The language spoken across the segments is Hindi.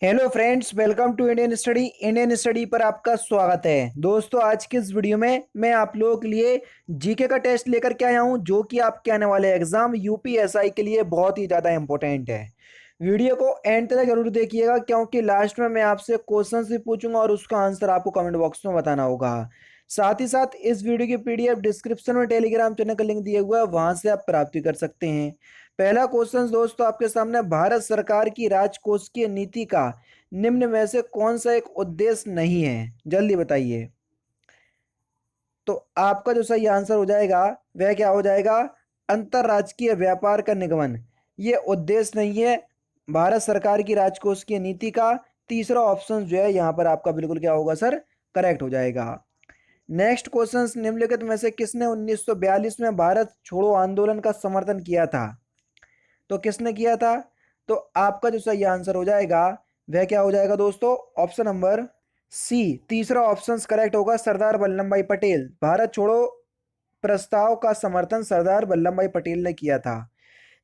Hello friends, welcome to Indian study पर आपका स्वागत है। दोस्तों, आज की इस वीडियो में मैं आप लोगों के लिए जीके का टेस्ट लेकर के आया हूं, जो कि आपके आने वाले एग्जाम यूपीएसआई के लिए बहुत ही ज़्यादा इंपॉर्टेंट है। वीडियो को एंड तक जरूर देखिएगा, क्योंकि लास्ट में मैं आपसे क्वेश्चंस भी पूछूंगा और उसका आंसर आपको कमेंट बॉक्स में बताना होगा। साथ ही साथ इस वीडियो की पीडीएफ डिस्क्रिप्शन में टेलीग्राम चैनल का लिंक दिया हुआ है, वहां से आप प्राप्ति कर सकते हैं। पहला क्वेश्चन दोस्तों आपके सामने, भारत सरकार की राजकोषीय नीति का निम्न में से कौन सा एक उद्देश्य नहीं है? जल्दी बताइए। तो आपका जो सही आंसर हो जाएगा वह क्या हो जाएगा? अंतरराष्ट्रीय व्यापार का निगमन। ये उद्देश्य नहीं है भारत सरकार की राजकोषीय नीति का। तीसरा ऑप्शन जो है यहाँ पर आपका बिल्कुल क्या होगा सर? करेक्ट हो जाएगा। नेक्स्ट क्वेश्चन, निम्नलिखित में से किसने 1942 में भारत छोड़ो आंदोलन का समर्थन किया था? तो किसने किया था? तो आपका जो सही आंसर हो जाएगा वह क्या हो जाएगा दोस्तों? ऑप्शन नंबर सी, तीसरा ऑप्शन करेक्ट होगा, सरदार वल्लभ भाई पटेल। भारत छोड़ो प्रस्ताव का समर्थन सरदार वल्लभ भाई पटेल ने किया था।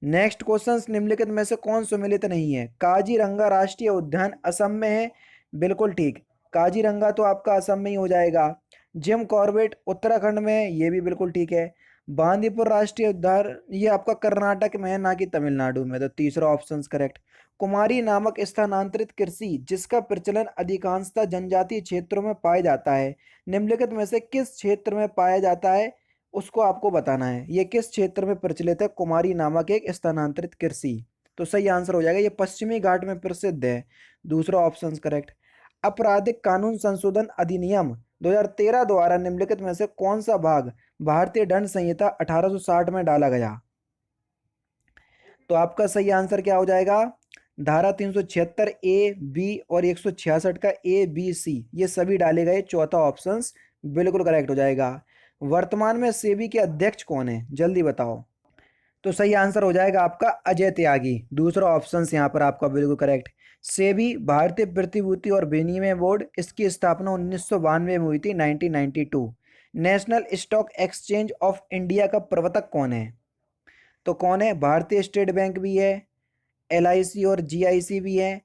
नेक्स्ट क्वेश्चन, निम्नलिखित में से कौन सुमेलित नहीं है? काजीरंगा राष्ट्रीय उद्यान असम में है। बिल्कुल ठीक, काजीरंगा तो आपका असम में ही हो जाएगा। जिम कॉर्बेट उत्तराखंड में है, ये भी बिल्कुल ठीक है। बांदीपुर राष्ट्रीय उद्यान ये आपका कर्नाटक में है, ना कि तमिलनाडु में, तो तीसरा ऑप्शन करेक्ट। कुमारी नामक स्थानांतरित कृषि जिसका प्रचलन अधिकांशतः जनजातीय क्षेत्रों में पाया जाता है, निम्नलिखित में से किस क्षेत्र में पाया जाता है? उसको आपको बताना है। ये किस क्षेत्र में प्रचलित है कुमारी नामक एक स्थानांतरित कृषि? तो सही आंसर हो जाएगा, ये पश्चिमी घाट में प्रसिद्ध है। दूसरा ऑप्शन करेक्ट। आपराधिक कानून संशोधन अधिनियम 2013 द्वारा निम्नलिखित में से कौन सा भाग भारतीय दंड संहिता 1860 में डाला गया? तो आपका सही आंसर क्या हो जाएगा? धारा 376 ए बी और 166 का ए बी सी, ये सभी डाले गए। चौथा ऑप्शन बिल्कुल करेक्ट हो जाएगा। वर्तमान में सेबी के अध्यक्ष कौन है? जल्दी बताओ। तो सही आंसर हो जाएगा आपका अजय त्यागी। दूसरा ऑप्शन यहाँ पर आपका बिल्कुल करेक्ट। सेबी भारतीय प्रतिभूति और विनिमय बोर्ड, इसकी स्थापना 1992 में हुई थी, 1992। National stock exchange of India का प्रवर्तक कौन है? तो कौन है? भारतीय स्टेट बैंक भी है, एलआईसी और जीआईसी भी है,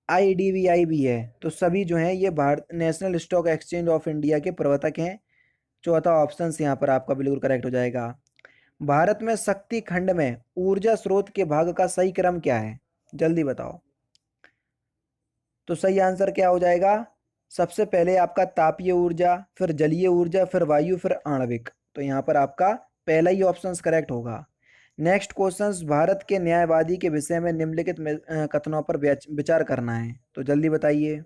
आईडीबीआई भी है। तो सभी जो हैं ये Bharat national stock exchange of India के प्रवर्तक हैं। चौथा ऑप्शन यहाँ पर आपका बिल्कुल करेक्ट हो जाएगा। भारत में शक्ति खंड में ऊर्जा स्रोत के भाग का सही क्रम क्या है? जल्दी बताओ। तो सही आंसर क्या हो जाएगा? सबसे पहले आपका तापीय ऊर्जा, फिर जलीय ऊर्जा, फिर वायु, फिर आणविक। तो यहाँ पर आपका पहला ही ऑप्शन करेक्ट होगा। नेक्स्ट क्वेश्चन, भारत के न्यायवादी के विषय में निम्नलिखित कथनों पर विचार करना है। तो जल्दी बताइए।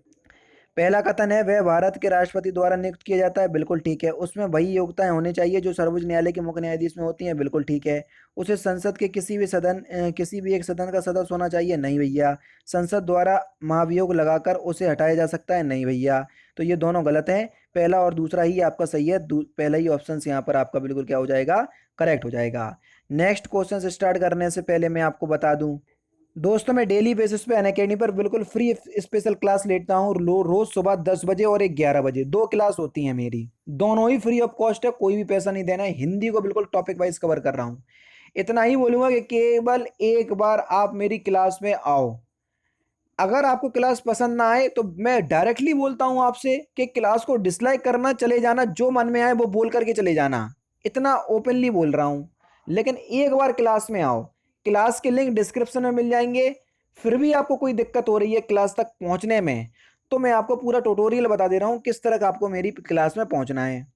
पहला कथन है वह भारत के राष्ट्रपति द्वारा नियुक्त किया जाता है। बिल्कुल ठीक है। उसमें वही योग्यताएं होनी चाहिए जो सर्वोच्च न्यायालय के मुख्य न्यायाधीश में होती हैं। बिल्कुल ठीक है। उसे संसद के किसी भी एक सदन का सदस्य होना चाहिए। नहीं भैया। संसद द्वारा महाभियोग लगाकर उसे हटाया जा सकता है। नहीं भैया। तो ये दोनों गलत हैं। पहला और दूसरा ही आपका सही है। पहला ही ऑप्शन यहाँ पर आपका बिल्कुल क्या हो जाएगा? करेक्ट हो जाएगा। नेक्स्ट क्वेश्चन स्टार्ट करने से पहले मैं आपको बता दूं, दोस्तों मैं डेली बेसिस पे अनअकैडमी पर बिल्कुल फ्री स्पेशल क्लास लेता हूँ। रोज सुबह 10 बजे और एक 11 बजे, दो क्लास होती हैं मेरी। दोनों ही फ्री ऑफ कॉस्ट है, कोई भी पैसा नहीं देना है। हिंदी को बिल्कुल टॉपिक वाइज कवर कर रहा हूँ। इतना ही बोलूंगा कि केवल एक बार आप मेरी क्लास में आओ। अगर आपको क्लास पसंद ना आए तो मैं डायरेक्टली बोलता हूं आपसे कि क्लास को डिसलाइक करना, चले जाना, जो मन में आए वो बोल करके चले जाना। इतना ओपनली बोल रहा हूं। लेकिन एक बार क्लास में आओ। क्लास के लिंक डिस्क्रिप्शन में मिल जाएंगे। फिर भी आपको कोई दिक्कत हो रही है क्लास तक पहुंचने में, तो मैं आपको पूरा ट्यूटोरियल बता दे रहा हूं किस तरह आपको मेरी क्लास में पहुंचना है।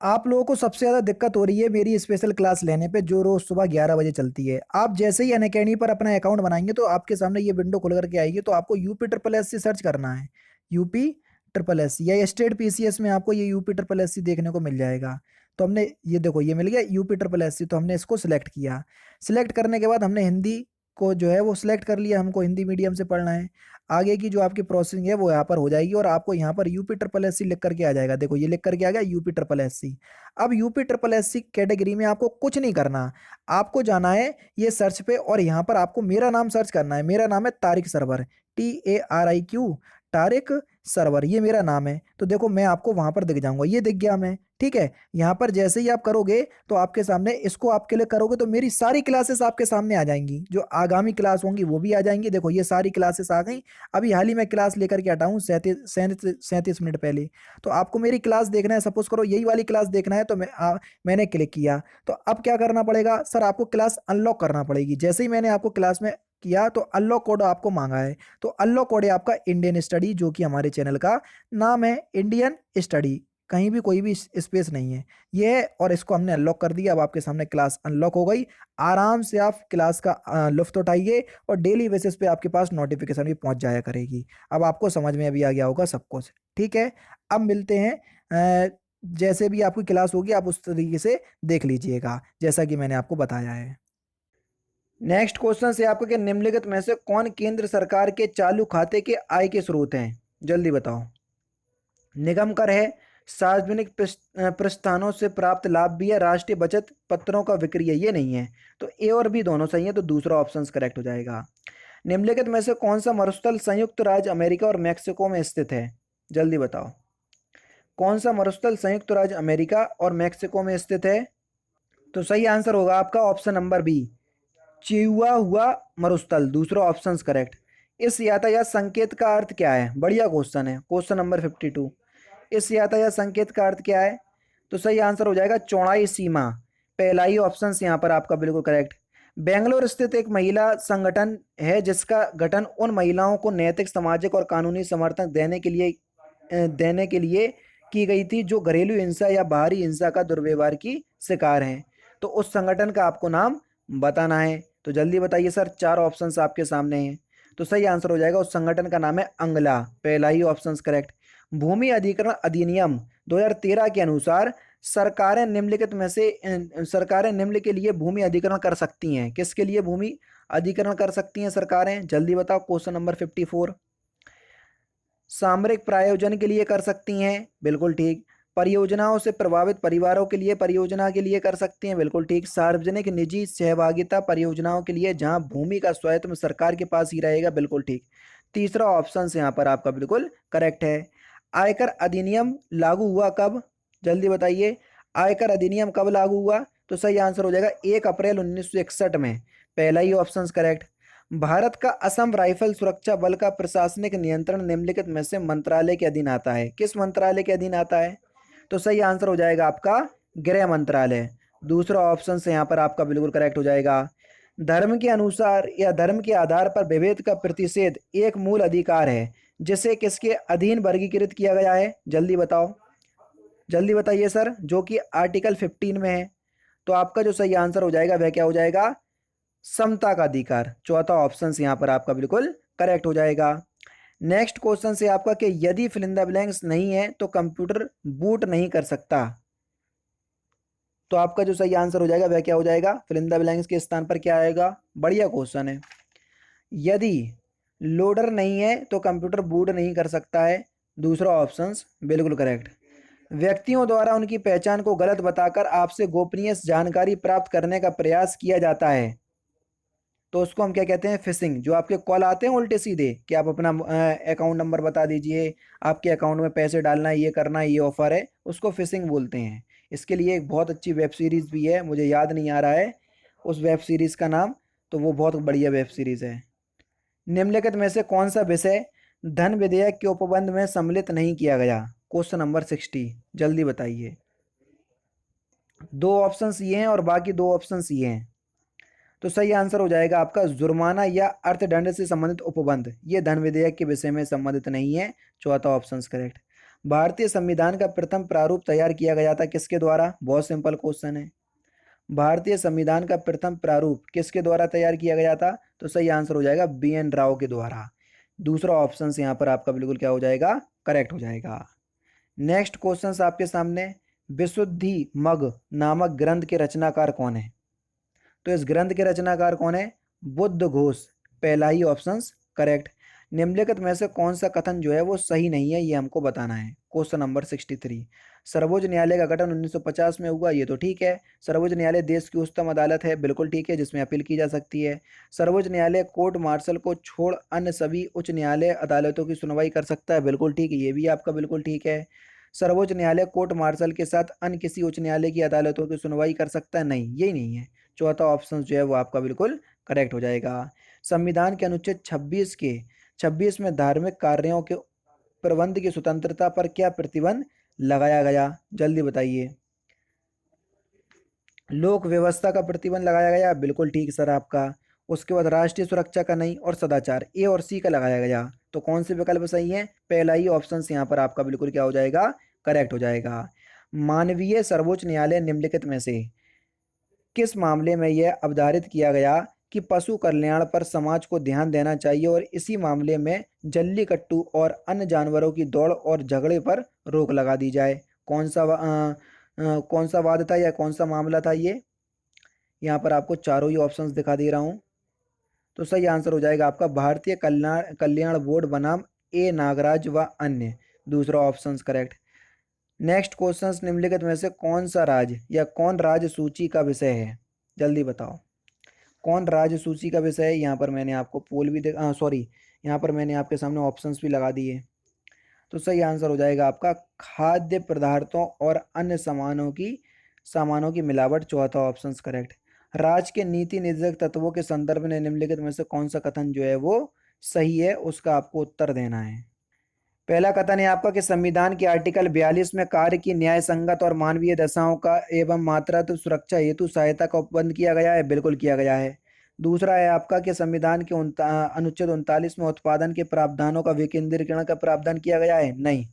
आप लोगों को सबसे ज़्यादा दिक्कत हो रही है मेरी स्पेशल क्लास लेने पे, जो रोज़ सुबह 11 बजे चलती है। आप जैसे ही अनअकैडमी पर अपना अकाउंट बनाएंगे तो आपके सामने ये विंडो खुल करके आएगी। तो आपको UP triple S C search करना है। यूपी ट्रिपल एस सी या स्टेट पीसीएस में आपको ये यूपी ट्रिपल एस सी देखने को मिल जाएगा। तो हमने ये देखो, ये मिल गया यूपी ट्रिपल एस सी। तो हमने इसको सिलेक्ट किया। सिलेक्ट करने के बाद हमने हिंदी को जो है वो सिलेक्ट कर लिया। हमको हिंदी मीडियम से पढ़ना है। आगे की जो आपकी प्रोसेसिंग है वो यहाँ पर हो जाएगी और आपको यहाँ पर यूपी ट्रिपल एस सी लिख करके आ जाएगा। देखो ये लिख करके आ गया यूपी ट्रिपल एस सी। अब UP triple S C category में आपको कुछ नहीं करना। आपको जाना है ये सर्च पे और यहाँ पर आपको मेरा नाम सर्च करना है। मेरा नाम है तारिक सरवर, TARIQ, तारिक सरवर, ये मेरा नाम है। तो देखो मैं आपको वहां पर दिख जाऊंगा। ये दिख गया मैं। ठीक है। यहाँ पर जैसे ही आप करोगे तो आपके सामने इसको आप क्लिक करोगे तो मेरी सारी क्लासेस आपके सामने आ जाएंगी, जो आगामी क्लास होंगी वो भी आ जाएंगी। देखो ये सारी क्लासेस आ गई। अभी हाल ही में क्लास लेकर के हटा हूँ 37 मिनट पहले। तो आपको मेरी क्लास देखना है, सपोज करो यही वाली क्लास देखना है, तो मैंने क्लिक किया। तो अब क्या करना पड़ेगा सर, आपको क्लास अनलॉक करना पड़ेगी। जैसे ही मैंने आपको क्लास में किया तो अनलॉक कोड आपको मांगा है। तो अनलॉक कोड है आपका इंडियन स्टडी, जो कि हमारे चैनल का नाम है इंडियन स्टडी, कहीं भी कोई भी स्पेस नहीं है ये है। और इसको हमने अनलॉक कर दिया। अब आपके सामने क्लास अनलॉक हो गई। आराम से आप क्लास का लुफ्त उठाइए और डेली बेसिस पे आपके पास नोटिफिकेशन भी पहुंच जाया करेगी। अब आपको समझ में अभी आ गया होगा सब कुछ, ठीक है। अब मिलते हैं, जैसे भी आपकी क्लास होगी आप उस तरीके से देख लीजिएगा जैसा कि मैंने आपको बताया है। नेक्स्ट क्वेश्चन से आपको कि निम्नलिखित में से कौन केंद्र सरकार के चालू खाते के आय के स्रोत हैं, जल्दी बताओ। निगम कर है, सार्वजनिक प्रस्थानों से प्राप्त लाभ भी है, राष्ट्रीय बचत पत्रों का विक्रय है, ये नहीं है। तो ए और बी दोनों सही है, तो दूसरा ऑप्शन करेक्ट हो जाएगा। निम्नलिखित में से कौन सा मरुस्थल संयुक्त राज्य अमेरिका और मैक्सिको में स्थित है, जल्दी बताओ। कौन सा मरुस्थल संयुक्त राज्य अमेरिका और मैक्सिको में स्थित है? तो सही आंसर होगा आपका ऑप्शन नंबर बी, चिहुआ हुआ मरुस्थल, दूसरा ऑप्शन करेक्ट। इस यातायात संकेत का अर्थ क्या है? बढ़िया क्वेश्चन है, क्वेश्चन नंबर 52। इस यातायात संकेत का अर्थ क्या है? तो सही आंसर हो जाएगा चौड़ाई सीमा, पहला ही ऑप्शन यहाँ पर आपका बिल्कुल करेक्ट। बेंगलोर स्थित एक महिला संगठन है जिसका गठन उन महिलाओं को नैतिक, सामाजिक और कानूनी समर्थन देने के लिए की गई थी जो घरेलू हिंसा या बाहरी हिंसा का दुर्व्यवहार की शिकार हैं। तो उस संगठन का आपको नाम बताना है। तो जल्दी बताइए सर, चार ऑप्शंस आपके सामने हैं। तो सही आंसर हो जाएगा उस संगठन का नाम है अंगला, पहला ही ऑप्शन करेक्ट। भूमि अधिग्रहण अधिनियम 2013 के अनुसार सरकारें निम्न के लिए भूमि अधिग्रहण कर सकती हैं। किसके लिए भूमि अधिग्रहण कर सकती हैं सरकारें, जल्दी बताओ। Question number 54। सामरिक प्रायोजन के लिए कर सकती हैं, बिल्कुल ठीक। परियोजनाओं से प्रभावित परिवारों के लिए परियोजना के लिए कर सकती हैं, बिल्कुल ठीक। सार्वजनिक निजी सहभागिता परियोजनाओं के लिए जहां भूमि का स्वायत्त सरकार के पास ही रहेगा, बिल्कुल ठीक। तीसरा ऑप्शन यहाँ पर आपका बिल्कुल करेक्ट है। आयकर अधिनियम लागू हुआ कब, जल्दी बताइए। आयकर अधिनियम कब लागू हुआ? तो सही आंसर हो जाएगा 1 अप्रैल 1961 में, पहला ही ऑप्शन करेक्ट। भारत का असम राइफल सुरक्षा बल का प्रशासनिक नियंत्रण निम्नलिखित में से मंत्रालय के अधीन आता है, किस मंत्रालय के अधीन आता है? तो सही आंसर हो जाएगा आपका गृह मंत्रालय, दूसरा ऑप्शन से यहाँ पर आपका बिल्कुल करेक्ट हो जाएगा। धर्म के अनुसार या धर्म के आधार पर विभेद का प्रतिषेध एक मूल अधिकार है जिसे किसके अधीन वर्गीकृत किया गया है, जल्दी बताओ। जल्दी बताइए सर, जो कि आर्टिकल 15 में है। तो आपका जो सही आंसर हो जाएगा वह क्या हो जाएगा? समता का अधिकार, चौथा ऑप्शन यहाँ पर आपका बिल्कुल करेक्ट हो जाएगा। नेक्स्ट क्वेश्चन से आपका कि यदि फिल इन द ब्लैंक्स नहीं है तो कंप्यूटर बूट नहीं कर सकता। तो आपका जो सही आंसर हो जाएगा वह क्या हो जाएगा? फिल इन द ब्लैंक्स के स्थान पर क्या आएगा? बढ़िया क्वेश्चन है। यदि लोडर नहीं है तो कंप्यूटर बूट नहीं कर सकता है, दूसरा ऑप्शन बिल्कुल करेक्ट। व्यक्तियों द्वारा उनकी पहचान को गलत बताकर आपसे गोपनीय जानकारी प्राप्त करने का प्रयास किया जाता है तो उसको हम क्या कहते हैं? फिशिंग। जो आपके कॉल आते हैं उल्टे सीधे कि आप अपना अकाउंट नंबर बता दीजिए, आपके अकाउंट में पैसे डालना है, ये करना है, ये ऑफर है, उसको फिशिंग बोलते हैं। इसके लिए एक बहुत अच्छी वेब सीरीज़ भी है, मुझे याद नहीं आ रहा है उस वेब सीरीज़ का नाम, तो वो बहुत बढ़िया वेब सीरीज़ है। निम्नलिखित में से कौन सा विषय धन विधेयक के उपबंध में सम्मिलित नहीं किया गया? क्वेश्चन नंबर 60, जल्दी बताइए। दो ऑप्शंस ये हैं और बाकी दो ऑप्शंस ये हैं। तो सही आंसर हो जाएगा आपका जुर्माना या अर्थदंड से संबंधित उपबंध, ये धन विधेयक के विषय में संबंधित नहीं है, चौथा ऑप्शन करेक्ट। भारतीय संविधान का प्रथम प्रारूप तैयार किया गया था किसके द्वारा? बहुत सिंपल क्वेश्चन है। भारतीय संविधान का प्रथम प्रारूप किसके द्वारा तैयार किया गया था? तो सही आंसर हो जाएगा BN राव के द्वारा, दूसरा ऑप्शन यहाँ पर आपका बिल्कुल क्या हो जाएगा? करेक्ट हो जाएगा। नेक्स्ट क्वेश्चन आपके सामने, विशुद्धि मग नामक ग्रंथ के रचनाकार कौन है? तो इस ग्रंथ के रचनाकार कौन है? बुद्ध घोष, पहला ही ऑप्शन करेक्ट। निम्नलिखित में से कौन सा कथन जो है वो सही नहीं है, ये हमको बताना है। Question number 63। सर्वोच्च न्यायालय का गठन 1950 में हुआ, ये तो ठीक है। सर्वोच्च न्यायालय देश की उच्चतम अदालत है, बिल्कुल ठीक है, जिसमें अपील की जा सकती है। सर्वोच्च न्यायालय कोर्ट मार्शल को छोड़ अन्य सभी उच्च न्यायालय अदालतों की सुनवाई कर सकता है, बिल्कुल ठीक है, ये भी आपका बिल्कुल ठीक है। सर्वोच्च न्यायालय कोर्ट मार्शल के साथ अन्य किसी उच्च न्यायालय की अदालतों की सुनवाई कर सकता है? नहीं, यही नहीं है। चौथा ऑप्शन जो है वो आपका बिल्कुल करेक्ट हो जाएगा। संविधान के अनुच्छेद 26 में धार्मिक कार्यों के प्रबंध की स्वतंत्रता पर क्या प्रतिबंध लगाया गया? जल्दी बताइए। लोक व्यवस्था का प्रतिबंध लगाया गया, बिल्कुल ठीक सर आपका। उसके बाद राष्ट्रीय सुरक्षा का नहीं, और सदाचार, ए और सी का लगाया गया। तो कौन से विकल्प सही है? पहला ही ऑप्शन यहाँ पर आपका बिल्कुल क्या हो जाएगा? करेक्ट हो जाएगा। मानवीय सर्वोच्च न्यायालय निम्नलिखित में से किस मामले में यह अवधारित किया गया कि पशु कल्याण पर समाज को ध्यान देना चाहिए और इसी मामले में जल्लीकट्टू और अन्य जानवरों की दौड़ और झगड़े पर रोक लगा दी जाए? कौन सा वाद था या कौन सा मामला था ये? यहाँ पर आपको चारों ही ऑप्शंस दिखा दे रहा हूँ। तो सही आंसर हो जाएगा आपका भारतीय कल्याण कल्याण बोर्ड बनाम ए नागराज व अन्य, दूसरा ऑप्शन करेक्ट। नेक्स्ट क्वेश्चन, निम्नलिखित में से कौन सा राज्य या कौन राज्य सूची का विषय है? जल्दी बताओ, कौन राज्य सूची का विषय है? यहाँ पर मैंने आपको पोल भी सॉरी, यहाँ पर मैंने आपके सामने ऑप्शंस भी लगा दिए। तो सही आंसर हो जाएगा आपका खाद्य पदार्थों और अन्य सामानों की मिलावट, चौथा ऑप्शन करेक्ट। राज्य के नीति निर्देशक तत्वों के संदर्भ में निम्नलिखित में से कौन सा कथन जो है वो सही है? उसका आपको उत्तर देना है। पहला कथन है आपका कि संविधान के आर्टिकल 42 में कार्य की न्याय संगत और मानवीय दशाओं का एवं मातृत्व सुरक्षा हेतु सहायता का उपबंध किया गया है, बिल्कुल किया गया है। दूसरा है आपका कि संविधान के अनुच्छेद 39 में उत्पादन के प्रावधानों का विकेंद्रीकरण का प्रावधान किया गया है, नहीं।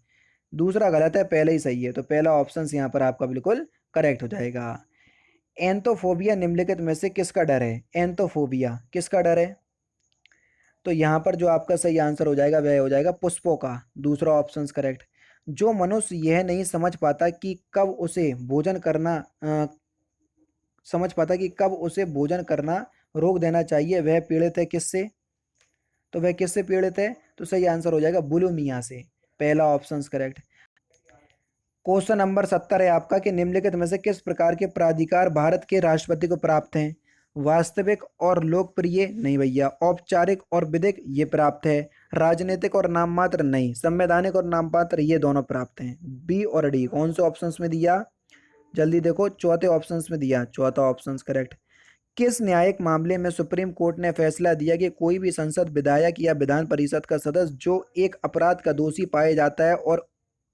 दूसरा गलत है, पहले ही सही है। तो पहला ऑप्शन यहाँ पर आपका बिल्कुल करेक्ट हो जाएगा। एंथोफोबिया निम्नलिखित में से किसका डर है? एंथोफोबिया किसका डर है? तो यहाँ पर जो आपका सही आंसर हो जाएगा वह हो जाएगा पुष्पों का, दूसरा ऑप्शन करेक्ट। जो मनुष्य यह नहीं समझ पाता कि कब उसे भोजन करना रोक देना चाहिए, वह पीड़ित है किससे? तो वह किससे पीड़ित है? तो सही आंसर हो जाएगा बुलिमिया से, पहला ऑप्शन करेक्ट। क्वेश्चन नंबर 70 है आपका कि निम्नलिखित में से किस प्रकार के प्राधिकार भारत के राष्ट्रपति को प्राप्त हैं? वास्तविक और लोकप्रिय नहीं भैया, औपचारिक और विधिक ये प्राप्त है, राजनीतिक और नाम मात्र नहीं, संवैधानिक और नाम मात्र ये दोनों प्राप्त हैं। बी और डी कौन से ऑप्शंस में दिया? जल्दी देखो, चौथे ऑप्शंस में दिया, चौथा ऑप्शन करेक्ट। किस न्यायिक मामले में सुप्रीम कोर्ट ने फैसला दिया कि कोई भी संसद विधायक या विधान परिषद का सदस्य जो एक अपराध का दोषी पाया जाता है और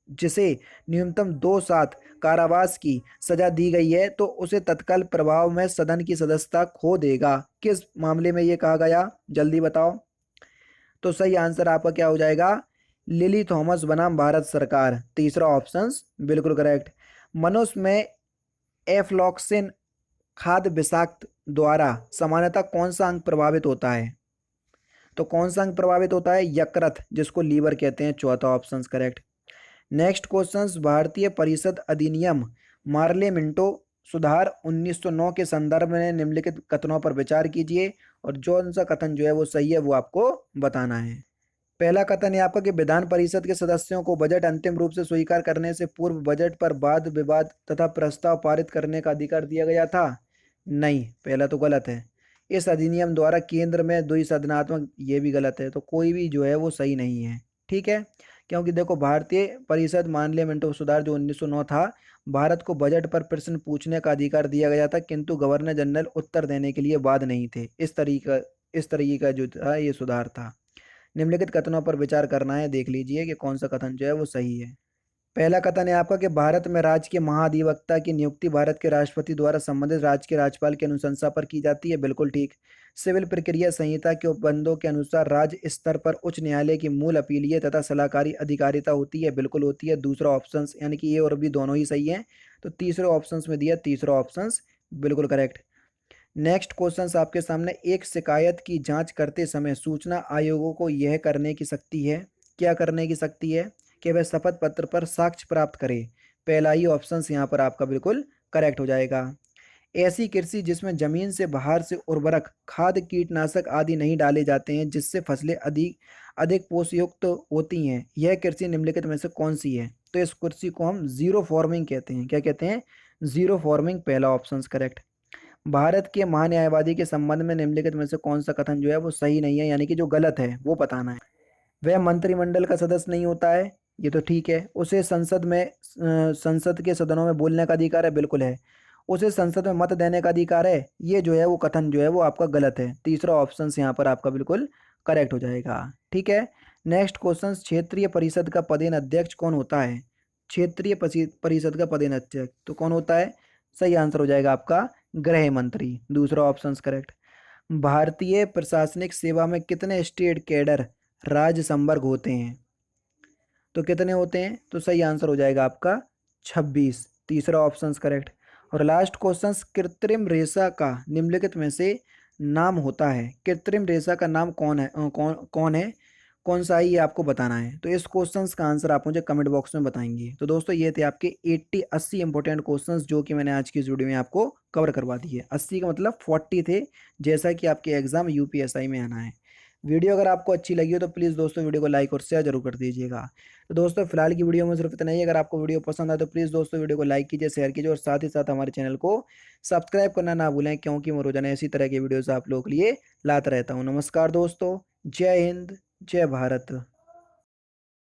जिसे न्यूनतम 2 साल कारावास की सजा दी गई है तो उसे तत्काल प्रभाव में सदन की सदस्यता खो देगा? किस मामले में यह कहा गया? जल्दी बताओ। तो सही आंसर आपका क्या हो जाएगा? लिली थॉमस बनाम भारत सरकार, तीसरा ऑप्शन बिल्कुल करेक्ट। मनुष्य में एफ्लॉक्सिन खाद्य विषाक्त द्वारा सामान्यतः कौन सा अंग प्रभावित होता है? तो कौन सा अंग प्रभावित होता है? यकृत, जिसको लीवर कहते हैं, चौथा ऑप्शन करेक्ट। नेक्स्ट क्वेश्चन, भारतीय परिषद अधिनियम मार्ले मिंटो सुधार 1909 के संदर्भ में निम्नलिखित कथनों पर विचार कीजिए और जो सा कथन जो है वो सही है वो आपको बताना है। पहला कथन है आपका कि विधान परिषद के सदस्यों को बजट अंतिम रूप से स्वीकार करने से पूर्व बजट पर वाद विवाद तथा प्रस्ताव पारित करने का अधिकार दिया गया था, नहीं, पहला तो गलत है। इस अधिनियम द्वारा केंद्र में द्विसदनात्मक, ये भी गलत है। तो कोई भी जो है वो सही नहीं है, ठीक है। क्योंकि देखो भारतीय परिषद मानले मिंटो सुधार जो 1909 था, भारत को बजट पर प्रश्न पूछने का अधिकार दिया गया था किंतु गवर्नर जनरल उत्तर देने के लिए बाध्य नहीं थे। इस तरीके का जो था ये सुधार था। निम्नलिखित कथनों पर विचार करना है, देख लीजिए कि कौन सा कथन जो है वो सही है। पहला कथन है आपका कि भारत में राज्य के महाधिवक्ता की नियुक्ति भारत के राष्ट्रपति द्वारा संबंधित राज्य के राज्यपाल की अनुशंसा पर की जाती है, बिल्कुल ठीक। सिविल प्रक्रिया संहिता के उपबंधों के अनुसार राज्य स्तर पर उच्च न्यायालय की मूल अपीलीय तथा सलाहकारी अधिकारिता होती है, बिल्कुल होती है, दूसरा ऑप्शन यानी कि ए और बी दोनों ही सही है। तो तीसरे ऑप्शन में दिया, तीसरा ऑप्शन बिल्कुल करेक्ट। नेक्स्ट क्वेश्चन आपके सामने, एक शिकायत की जांच करते समय सूचना आयोगों को यह करने की शक्ति है, क्या करने की शक्ति है? कि वह शपथ पत्र पर साक्ष्य प्राप्त करे, पहला ही ऑप्शन यहाँ पर आपका बिल्कुल करेक्ट हो जाएगा। ऐसी कृषि जिसमें जमीन से बाहर से उर्वरक खाद कीटनाशक आदि नहीं डाले जाते हैं जिससे फसलें अधिक अधिक पोषयुक्त होती हैं, यह कृषि निम्नलिखित में से कौन सी है? तो इस कृषि को हम जीरो फार्मिंग कहते हैं, क्या कहते हैं? जीरो फार्मिंग, पहला ऑप्शन करेक्ट। भारत के महान्यायवादी के संबंध में निम्नलिखित में से कौन सा कथन जो है वो सही नहीं है, यानी कि जो गलत है वो बताना है। वह मंत्रिमंडल का सदस्य नहीं होता है, ये तो ठीक है। उसे संसद के सदनों में बोलने का अधिकार है, बिल्कुल है। उसे संसद में मत देने का अधिकार है, ये जो है वो कथन जो है वो आपका गलत है। तीसरा ऑप्शन यहाँ पर आपका बिल्कुल करेक्ट हो जाएगा। ठीक है। नेक्स्ट क्वेश्चन, क्षेत्रीय परिषद का पदेन अध्यक्ष कौन होता है? क्षेत्रीय परिषद का पदेन अध्यक्ष तो कौन होता है? सही आंसर हो जाएगा आपका गृह मंत्री। दूसरा ऑप्शन करेक्ट। भारतीय प्रशासनिक सेवा में कितने स्टेट कैडर राज्य संवर्ग होते हैं? तो कितने होते हैं? तो सही आंसर हो जाएगा आपका 26। तीसरा ऑप्शन करेक्ट। और लास्ट क्वेश्चन, कृत्रिम रेशा का निम्नलिखित में से नाम होता है। कृत्रिम रेशा का नाम कौन है? कौन है, कौन सा है, ये आपको बताना है। तो इस क्वेश्चन का आंसर आप मुझे कमेंट बॉक्स में बताएंगे। तो दोस्तों ये थे आपके 80 इंपॉर्टेंट क्वेश्चंस जो कि मैंने आज की इस वीडियो में आपको कवर करवा दिए। 80 का मतलब 40 थे, जैसा कि आपके एग्जाम यूपीएसआई में आना है। वीडियो अगर आपको अच्छी लगी हो तो प्लीज़ दोस्तों वीडियो को लाइक और शेयर जरूर कर दीजिएगा। तो दोस्तों फिलहाल की वीडियो में सिर्फ इतना ही। अगर आपको वीडियो पसंद आए तो प्लीज़ दोस्तों वीडियो को लाइक कीजिए, शेयर कीजिए और साथ ही साथ हमारे चैनल को सब्सक्राइब करना ना भूलें, क्योंकि मैं रोजाना इसी तरह की वीडियोस आप लोगों के लिए लाता रहता हूँ। नमस्कार दोस्तों, जय हिंद, जय भारत।